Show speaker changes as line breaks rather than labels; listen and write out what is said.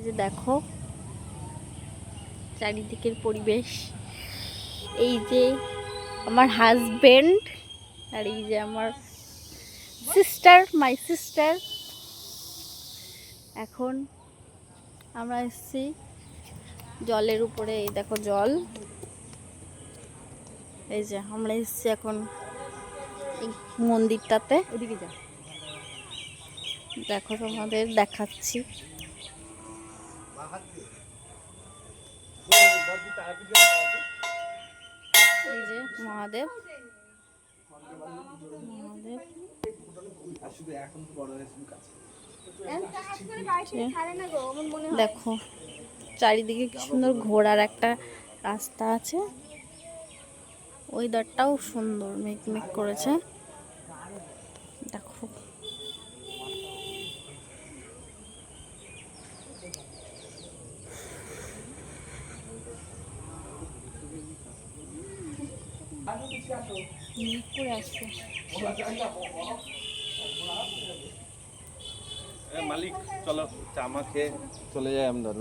যে দেখো চারিদিকের পরিবেশ, এই যে আমার হাজবেন্ড, আর এই যে আমার সিস্টার, মাই সিস্টার। এখন আমরা এসেছি জলের উপরে, এই দেখো জল। এই যে আমরা এসেছি এখন এই মন্দিরটাতে, ওদিকে যা, দেখো তোমাদের দেখাচ্ছি। এই যে মহাদেব, মহাদেব দেখো চারিদিকে কি সুন্দর ঘোরার একটা রাস্তা আছে। ওয়েদারটাও সুন্দর, মেঘমেঘ করেছে দেখো।
মালিক চলো চা মা খেয়ে চলে যাই আমরা।